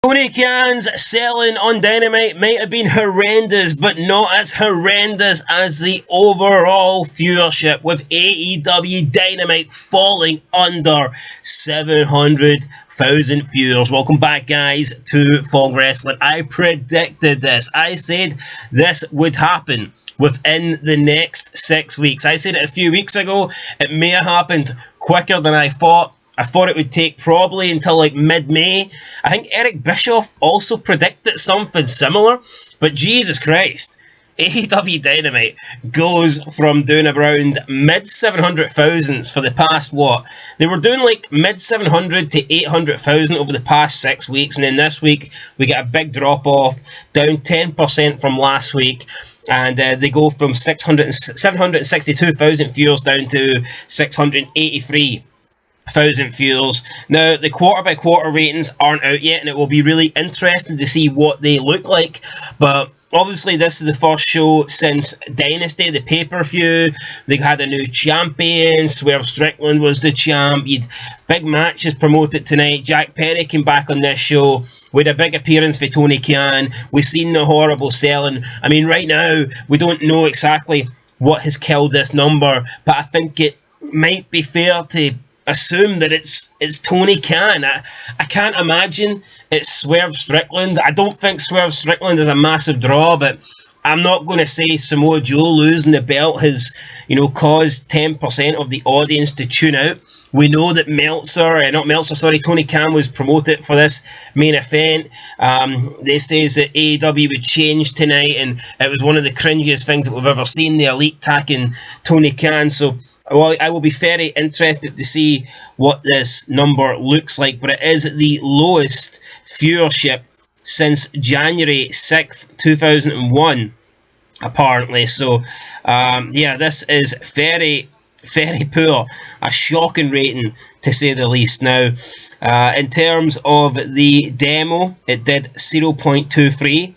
Tony Khan's selling on Dynamite might have been horrendous, but not as horrendous as the overall viewership, with AEW Dynamite falling under 700,000 viewers. Welcome back, guys, to Fog Wrestling. I predicted this. I said this would happen within the next 6 weeks. I said it a few weeks ago. It may have happened quicker than I thought. I thought it would take probably until like mid-May. I think Eric Bischoff also predicted something similar. But Jesus Christ, AEW Dynamite goes from doing around mid-700,000s for the past, what? They were doing like mid-700 to 800,000 over the past 6 weeks. And then this week, we get a big drop-off, down 10% from last week. And they go from 762,000 viewers down to 683,000 viewers. Now, the quarter-by-quarter ratings aren't out yet, and it will be really interesting to see what they look like. But obviously, this is the first show since Dynasty, the pay-per-view. They had a new champion. Swerve Strickland was the champ. You'd big matches promoted tonight. Jack Perry came back on this show with a big appearance for Tony Khan. We've seen the horrible selling. I mean, right now, we don't know exactly what has killed this number, but I think it might be fair to assume that it's Tony Khan. I can't imagine it's Swerve Strickland. I don't think Swerve Strickland is a massive draw, but I'm not going to say Samoa Joe losing the belt has, caused 10% of the audience to tune out. We know that Tony Khan was promoted for this main event. They says that AEW would change tonight, and it was one of the cringiest things that we've ever seen, the Elite attacking Tony Khan. So, well, I will be very interested to see what this number looks like, but it is the lowest viewership since January 6th, 2001, apparently. So, this is very, very poor. A shocking rating, to say the least. Now, in terms of the demo, it did 0.23.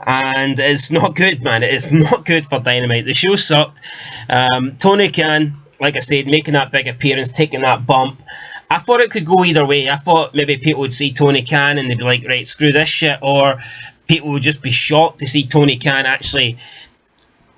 And it's not good, man. It is not good for Dynamite. The show sucked. Tony Khan, like I said, making that big appearance, taking that bump. I thought it could go either way. I thought maybe people would see Tony Khan and they'd be like, right, screw this shit. Or people would just be shocked to see Tony Khan actually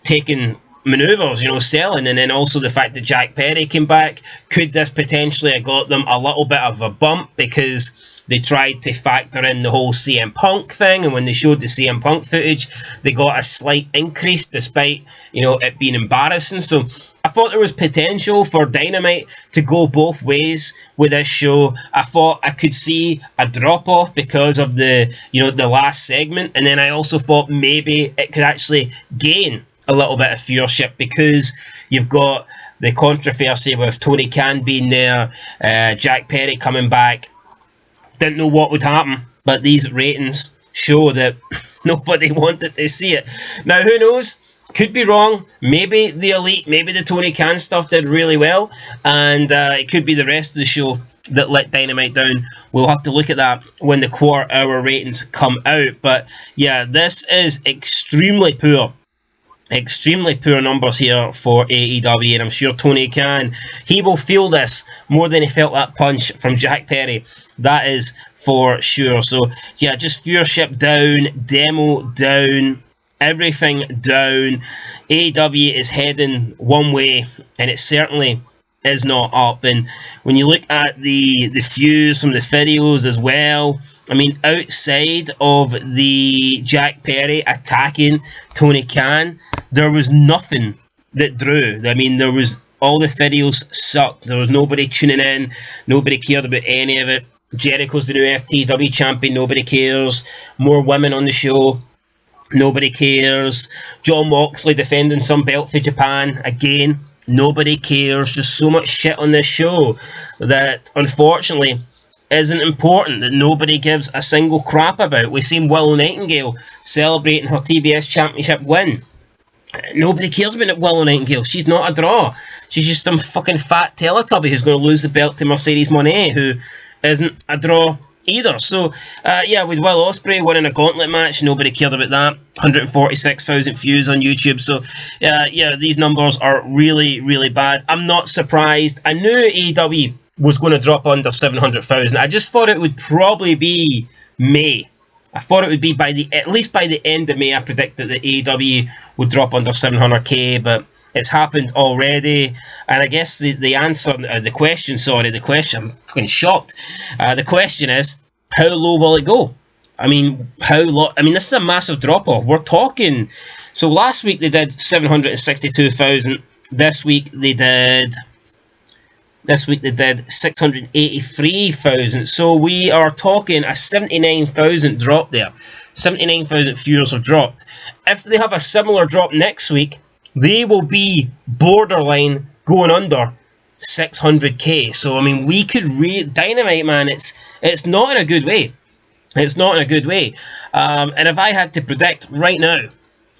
taking maneuvers, selling. And then also the fact that Jack Perry came back. Could this potentially have got them a little bit of a bump because they tried to factor in the whole CM Punk thing, and when they showed the CM Punk footage, they got a slight increase despite, it being embarrassing. So I thought there was potential for Dynamite to go both ways with this show. I thought I could see a drop-off because of the last segment, and then I also thought maybe it could actually gain a little bit of viewership because you've got the controversy with Tony Khan being there, Jack Perry coming back. Didn't know what would happen, but these ratings show that nobody wanted to see it. Now, who knows? Could be wrong. Maybe the Elite, maybe the Tony Khan stuff did really well, and it could be the rest of the show that let Dynamite down. We'll have to look at that when the quarter-hour ratings come out. But yeah, this is extremely poor. Extremely poor numbers here for AEW, and I'm sure Tony Khan, he will feel this more than he felt that punch from Jack Perry. That is for sure. So, yeah, just viewership down, demo down, everything down. AEW is heading one way, and it certainly is not up. And when you look at the views from the videos as well, I mean, outside of the Jack Perry attacking Tony Khan, there was nothing that drew. I mean, all the videos sucked. There was nobody tuning in. Nobody cared about any of it. Jericho's the new FTW champion. Nobody cares. More women on the show. Nobody cares. John Moxley defending some belt for Japan. Again, nobody cares. Just so much shit on this show that, unfortunately, isn't important, that nobody gives a single crap about. We've seen Willow Nightingale celebrating her TBS Championship win. Nobody cares about Willow Nightingale. She's not a draw. She's just some fucking fat Teletubby who's going to lose the belt to Mercedes Moné, who isn't a draw either. So, with Will Ospreay winning a gauntlet match, nobody cared about that. 146,000 views on YouTube. So, these numbers are really, really bad. I'm not surprised. I knew AEW was going to drop under 700,000. I just thought it would probably be May. I thought it would be at least by the end of May. I predicted that AEW would drop under 700k, but it's happened already. And I guess the answer, the question, I'm fucking shocked. The question is, how low will it go? I mean, how low? I mean, this is a massive drop off. We're talking. So last week they did 762,000. This week they did 683,000. So we are talking a 79,000 drop there. 79,000 viewers have dropped. If they have a similar drop next week, they will be borderline going under 600k. So I mean, we could Dynamite, man. It's not in a good way. It's not in a good way. And if I had to predict right now,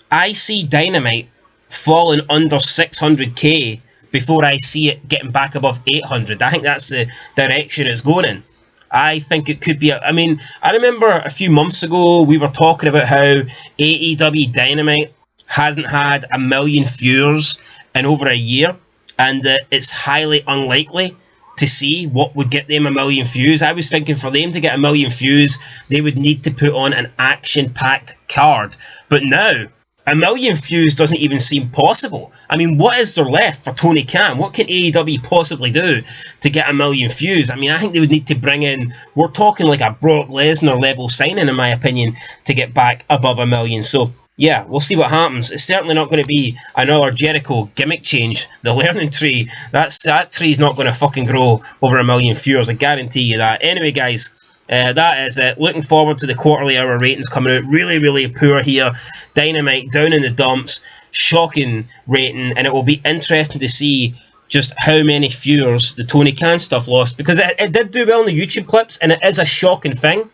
I see Dynamite falling under 600k before I see it getting back above 800. I think that's the direction it's going in. I think it could be. I mean, I remember a few months ago we were talking about how AEW Dynamite hasn't had 1 million viewers in over a year, and that it's highly unlikely to see what would get them 1 million views. I was thinking for them to get 1 million views, they would need to put on an action-packed card. But now, 1 million views doesn't even seem possible. I mean, what is there left for Tony Khan? What can AEW possibly do to get 1 million views? I mean, I think they would need to bring in, we're talking like a Brock Lesnar level signing, in my opinion, to get back above 1 million. So, yeah, we'll see what happens. It's certainly not going to be another Jericho gimmick change. The learning tree, that tree's not going to fucking grow over 1 million viewers. I guarantee you that. Anyway, guys, that is it. Looking forward to the quarterly hour ratings coming out. Really, really poor here. Dynamite down in the dumps. Shocking rating. And it will be interesting to see just how many viewers the Tony Khan stuff lost. Because it did do well in the YouTube clips, and it is a shocking thing.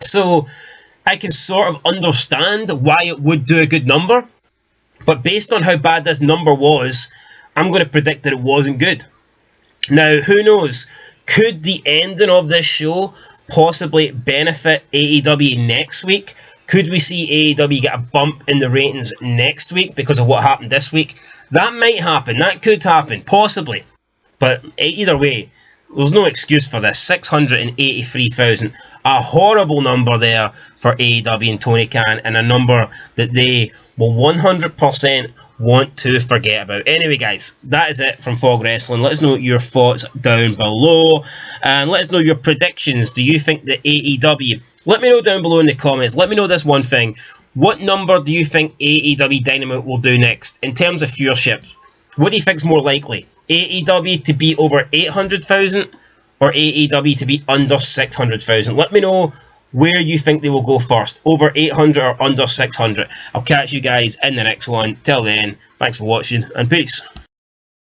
So I can sort of understand why it would do a good number. But based on how bad this number was, I'm going to predict that it wasn't good. Now, who knows? Could the ending of this show possibly benefit AEW next week? Could we see AEW get a bump in the ratings next week because of what happened this week? That might happen. That could happen. Possibly. But either way, there's no excuse for this. 683,000. A horrible number there for AEW and Tony Khan, and a number that they will 100% want to forget about. Anyway, guys, that is it from Fog Wrestling. Let us know your thoughts down below, and let us know your predictions. Do you think that AEW... Let me know down below in the comments. Let me know this one thing. What number do you think AEW Dynamite will do next in terms of viewership? What do you think is more likely? AEW to be over 800,000 or AEW to be under 600,000? Let me know where you think they will go first. Over 800 or under 600. I'll catch you guys in the next one. Till then, thanks for watching and peace.